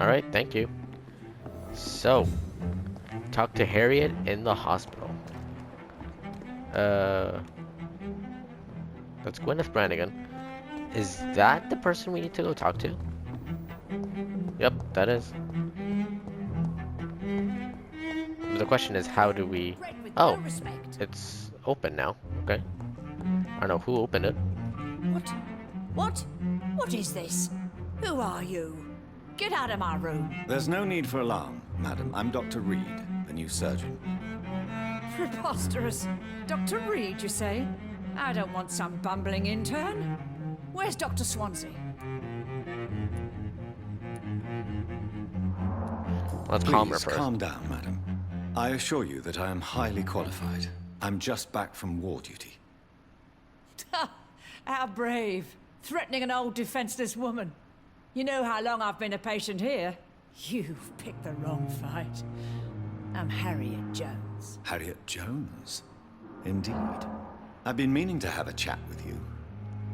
Alright, thank you. So, talk to Harriet in the hospital. That's Gwyneth Brannigan. Is that the person we need to go talk to? Yep, that is. The question is, how do we... Oh, it's open now. Okay. I don't know who opened it. What? What is this? Who are you? Get out of my room. There's no need for alarm, madam. I'm Dr. Reid, the new surgeon. Preposterous. Dr. Reid, you say? I don't want some bumbling intern. Where's Dr. Swansea? Let's calm her Please first. calm down, madam. I assure you that I am highly qualified. I'm just back from war duty. How brave. Threatening an old defenseless woman. You know how long I've been a patient here? You've picked the wrong fight. I'm Harriet Jones. Harriet Jones? Indeed. I've been meaning to have a chat with you.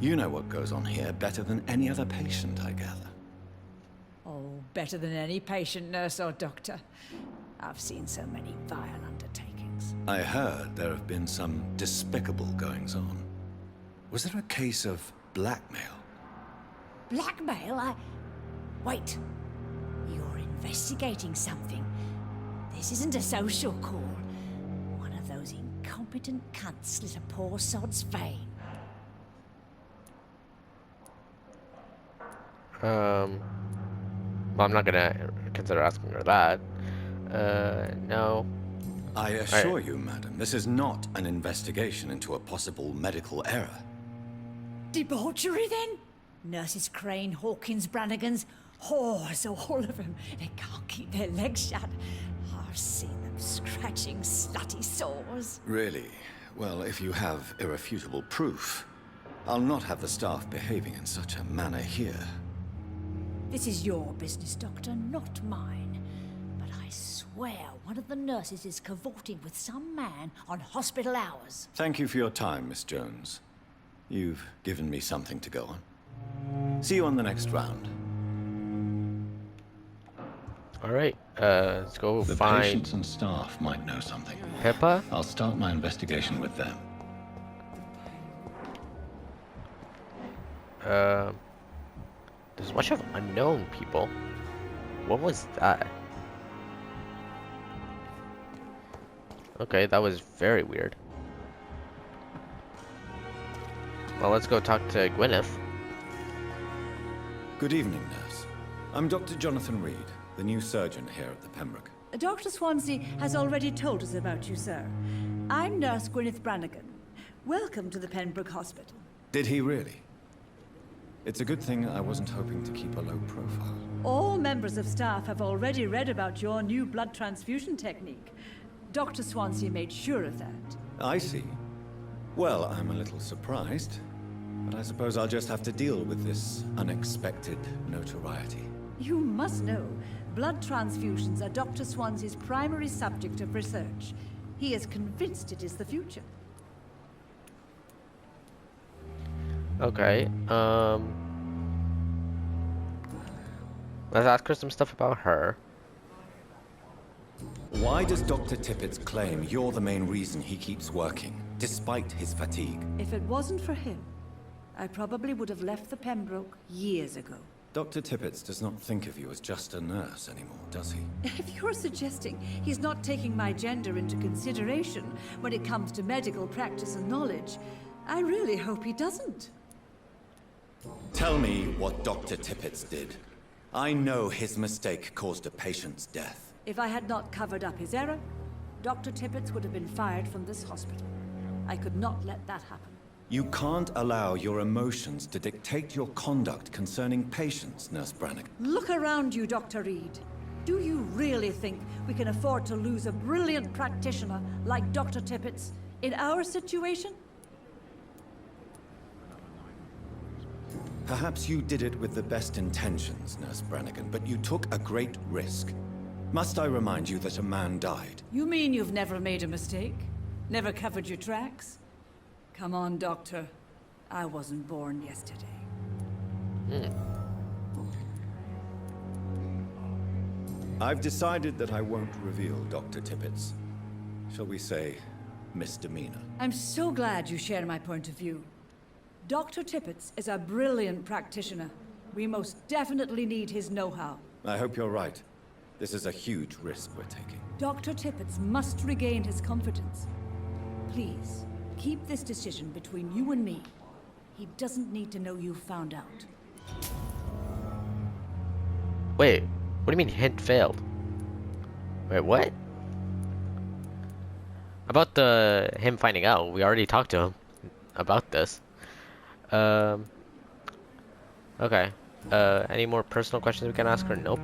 You know what goes on here better than any other patient, I gather. Oh, better than any patient, nurse or doctor. I've seen so many vile undertakings. I heard there have been some despicable goings-on. Was there a case of blackmail? Blackmail? Wait. You're investigating something. This isn't a social call. One of those incompetent cunts slit a poor sod's vein. Well, I'm not gonna consider asking her that. No. I assure you, madam, this is not an investigation into a possible medical error. Debauchery, then? Nurses Crane, Hawkins, Brannigans, whores, all of them. They can't keep their legs shut. I've seen them scratching slutty sores. Really? Well, if you have irrefutable proof, I'll not have the staff behaving in such a manner here. This is your business, Doctor, not mine. But I swear one of the nurses is cavorting with some man on hospital hours. Thank you for your time, Miss Jones. You've given me something to go on. See you on the next round. Alright, let's go The find patients and staff might know something. Pippa. I'll start my investigation with them. There's a bunch of unknown people. What was that? Okay, that was very weird. Well, let's go talk to Gwyneth. Good evening, nurse. I'm Dr. Jonathon Reid, the new surgeon here at the Pembroke. Dr. Swansea has already told us about you, sir. I'm Nurse Gwyneth Brannigan. Welcome to the Pembroke Hospital. Did he really? It's a good thing I wasn't hoping to keep a low profile. All members of staff have already read about your new blood transfusion technique. Dr. Swansea made sure of that. I see. Well, I'm a little surprised, but I suppose I'll just have to deal with this unexpected notoriety. You must know, blood transfusions are Dr. Swansea's primary subject of research. He is convinced it is the future. Okay, let's ask her some stuff about her. Why does Dr. Tippett claim you're the main reason he keeps working, despite his fatigue? If it wasn't for him, I probably would have left the Pembroke years ago. Dr. Tippett does not think of you as just a nurse anymore, does he? If you're suggesting he's not taking my gender into consideration when it comes to medical practice and knowledge, I really hope he doesn't. Tell me what Dr. Tippett did. I know his mistake caused a patient's death. If I had not covered up his error, Dr. Tippett would have been fired from this hospital. I could not let that happen. You can't allow your emotions to dictate your conduct concerning patients, Nurse Brannigan. Look around you, Dr. Reid. Do you really think we can afford to lose a brilliant practitioner like Dr. Tippett in our situation? Perhaps you did it with the best intentions, Nurse Brannigan, but you took a great risk. Must I remind you that a man died? You mean you've never made a mistake? Never covered your tracks? Come on, Doctor. I wasn't born yesterday. I've decided that I won't reveal Dr. Tippett's, shall we say, misdemeanor. I'm so glad you share my point of view. Dr. Tippett's is a brilliant practitioner. We most definitely need his know-how. I hope you're right. This is a huge risk we're taking. Dr. Tippett's must regain his confidence. Please, keep this decision between you and me. He doesn't need to know you've found out. Wait, what do you mean hint failed? Wait, what? About him finding out, we already talked to him about this. Okay. Any more personal questions we can ask her? Nope.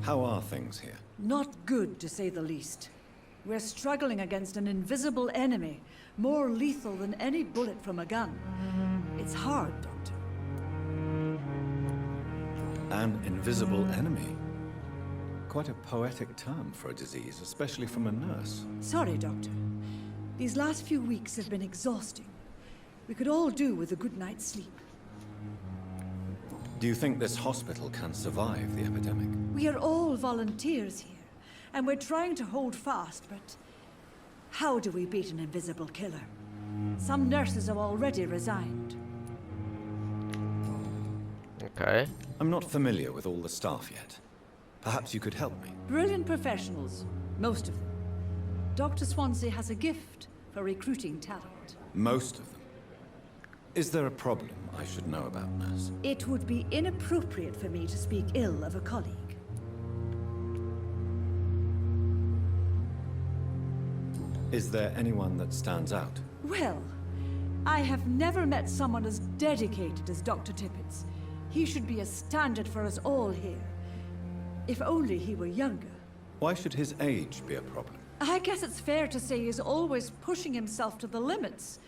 How are things here? Not good, to say the least. We're struggling against an invisible enemy, more lethal than any bullet from a gun. It's hard, Doctor. An invisible enemy? Quite a poetic term for a disease, especially from a nurse. Sorry, Doctor. These last few weeks have been exhausting. We could all do with a good night's sleep. Do you think this hospital can survive the epidemic? We are all volunteers here, and we're trying to hold fast, but how do we beat an invisible killer? Some nurses have already resigned. Okay. I'm not familiar with all the staff yet. Perhaps you could help me. Brilliant professionals, most of them. Dr. Swansea has a gift for recruiting talent. Most of them. Is there a problem I should know about, nurse? It would be inappropriate for me to speak ill of a colleague. Is there anyone that stands out? Well, I have never met someone as dedicated as Dr. Tippett's. He should be a standard for us all here. If only he were younger. Why should his age be a problem? I guess it's fair to say he's always pushing himself to the limits.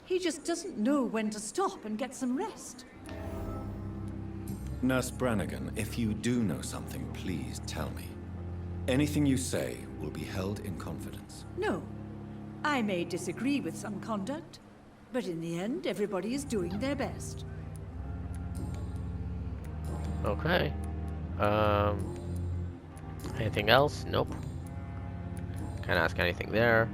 He just doesn't know when to stop and get some rest. Nurse Brannigan, if you do know something, please tell me. Anything you say will be held in confidence. No. I may disagree with some conduct, but in the end, everybody is doing their best. Okay. Anything else? Nope. Can't ask anything there.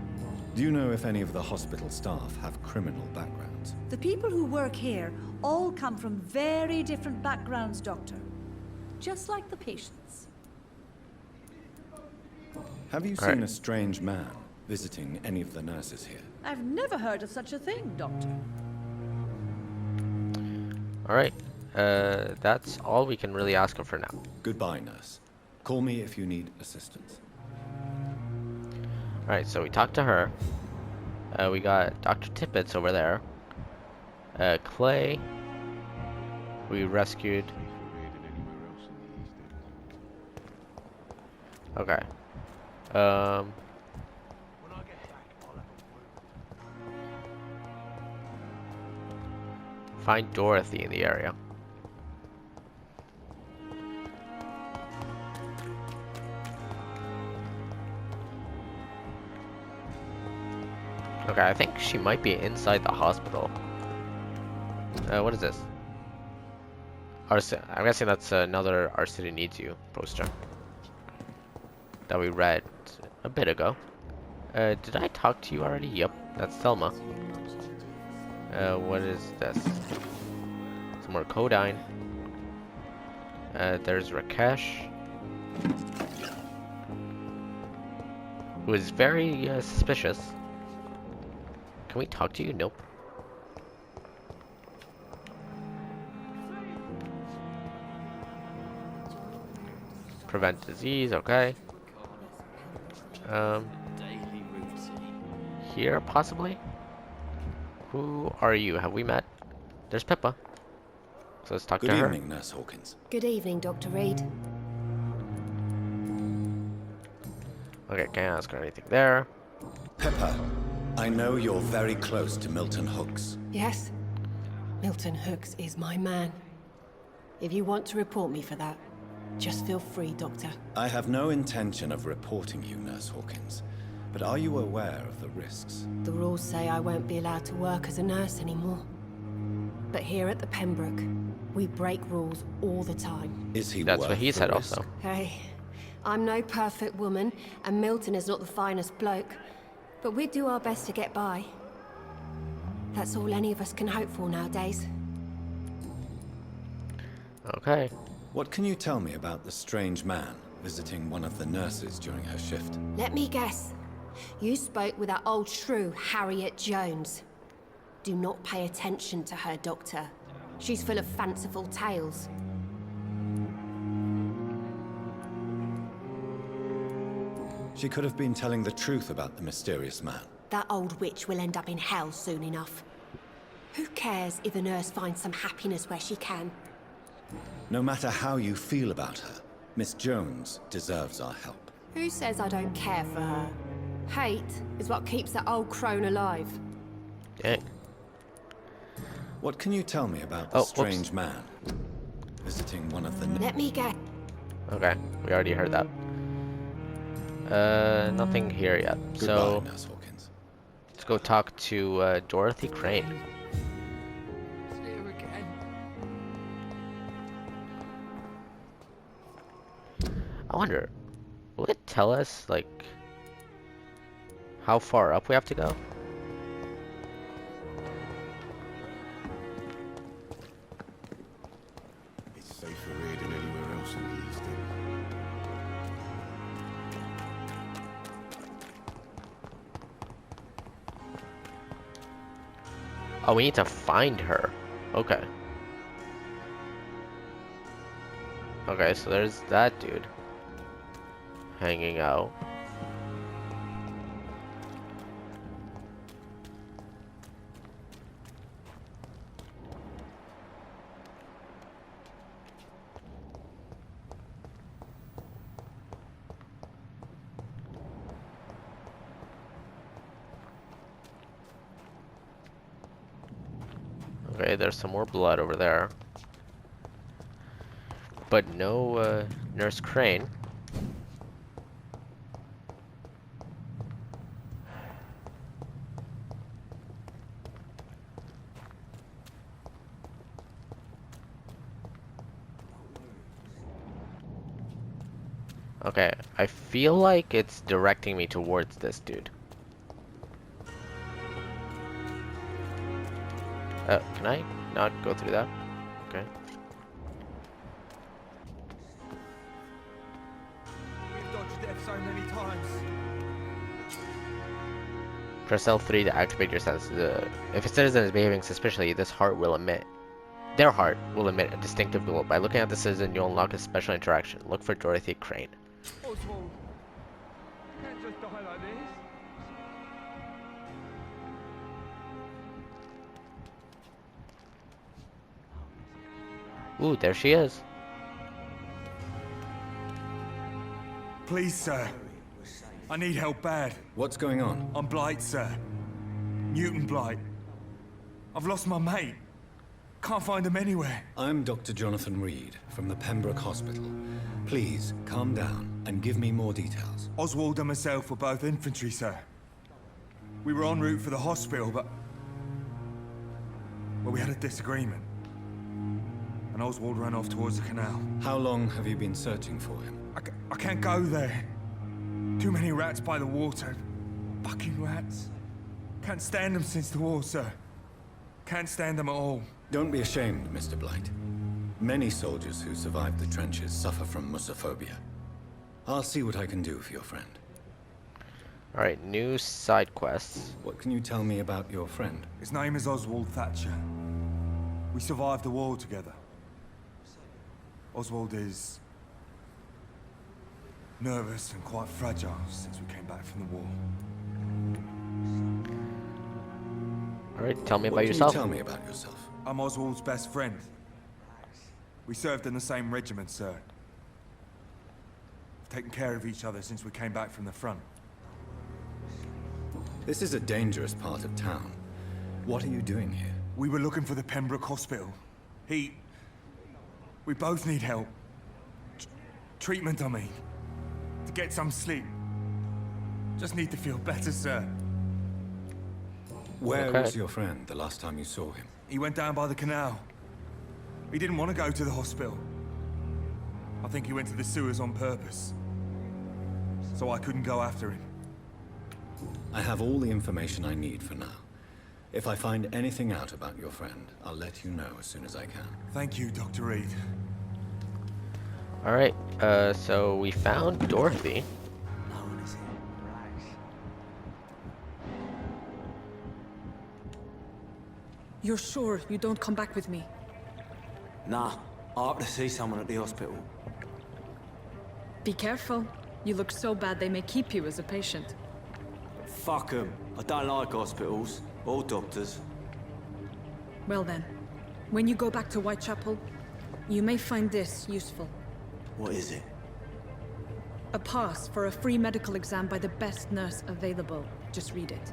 Do you know if any of the hospital staff have criminal backgrounds? The people who work here all come from very different backgrounds, Doctor. Just like the patients. Have you seen a strange man visiting any of the nurses here? I've never heard of such a thing, Doctor. Alright. That's all we can really ask her for now. Goodbye, nurse. Call me if you need assistance. Alright, so we talked to her. We got Dr. Tippett's over there. Clay. We rescued. Okay. Find Dorothy in the area. Okay, I think she might be inside the hospital. What is this? I'm guessing that's another Our City Needs You poster that we read a bit ago. Did I talk to you already? Yep, that's Thelma. What is this? Some more codeine. There's Rakesh, who is very suspicious. Can we talk to you? Nope. Prevent disease, okay. Here, possibly? Who are you? Have we met? There's Pippa. So let's talk to her. Good evening, Nurse Hawkins. Good evening, Dr. Reid. Okay, can't ask her anything there. Pippa, I know you're very close to Milton Hooks. Yes? Milton Hooks is my man. If you want to report me for that, just feel free, Doctor. I have no intention of reporting you, Nurse Hawkins. But are you aware of the risks? The rules say I won't be allowed to work as a nurse anymore. But here at the Pembroke, We break rules all the time. Is he That's worth what he the said risk? also. Hey, I'm no perfect woman, and Milton is not the finest bloke. But we do our best to get by. That's all any of us can hope for nowadays. Okay. What can you tell me about the strange man visiting one of the nurses during her shift? Let me guess. You spoke with that old shrew, Harriet Jones. Do not pay attention to her, Doctor. She's full of fanciful tales. She could have been telling the truth about the mysterious man. That old witch will end up in hell soon enough. Who cares if a nurse finds some happiness where she can? No matter how you feel about her, Miss Jones deserves our help. Who says I don't care for her? Hate is what keeps that old crone alive. Dang. What can you tell me about the Oh, strange whoops. man visiting one of the... Let me guess. Okay, we already heard that. Nothing here yet. Goodbye, So Nurse Hawkins. let's go talk to Dorothy Crane. I wonder, will it tell us like how far up we have to go? It's safer here than anywhere else in the East End. Oh, we need to find her. Okay. Okay, so there's that dude hanging out. Okay, there's some more blood over there. But no Nurse Crane. Okay, I feel like it's directing me towards this dude. Can I not go through that? Okay. We've dodged death so many times. Press L3 to activate your senses. If a citizen is behaving suspiciously, their heart will emit a distinctive glow. By looking at the citizen, you'll unlock a special interaction. Look for Dorothy Crane. Oswald, you can't just die like this. Ooh, there she is. Please, sir. I need help bad. What's going on? I'm Blight, sir. Newton Blight. I've lost my mate. Can't find him anywhere. I'm Dr. Jonathon Reid from the Pembroke Hospital. Please, calm down and give me more details. Oswald and myself were both infantry, sir. We were en route for the hospital, but... well, we had a disagreement. And Oswald ran off towards the canal. How long have you been searching for him? I can't go there. Too many rats by the water. Fucking rats. Can't stand them since the war, sir. Can't stand them at all. Don't be ashamed, Mr. Blight. Many soldiers who survived the trenches suffer from musophobia. I'll see what I can do for your friend. Alright, new side quests. What can you tell me about your friend? His name is Oswald Thatcher. We survived the war together. Oswald is... nervous and quite fragile since we came back from the war. Alright, tell me What about can yourself. you tell me about yourself? I'm Oswald's best friend. We served in the same regiment, sir. We've taken care of each other since we came back from the front. This is a dangerous part of town. What are you doing here? We were looking for the Pembroke Hospital. We both need help. Treatment, I mean. To get some sleep. Just need to feel better, sir. Where Okay. was your friend the last time you saw him? He went down by the canal. He didn't want to go to the hospital. I think he went to the sewers on purpose. So I couldn't go after him. I have all the information I need for now. If I find anything out about your friend, I'll let you know as soon as I can. Thank you, Dr. Reid. Alright, so we found Dorothy. No one is here. Relax. You're sure you don't come back with me? Nah, I have to see someone at the hospital. Be careful. You look so bad they may keep you as a patient. Fuck 'em. I don't like hospitals. Or doctors. Well then, when you go back to Whitechapel, you may find this useful. What is it? A pass for a free medical exam by the best nurse available. Just read it.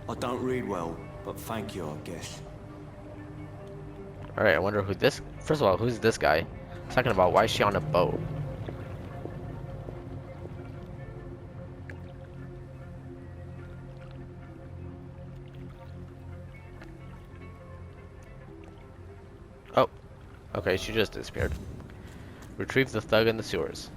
I don't read well, but thank you, I guess. Alright, I wonder who this... First of all, who's this guy? Second of all, why is she on a boat? Oh. Okay, she just disappeared. Retrieve the thug in the sewers.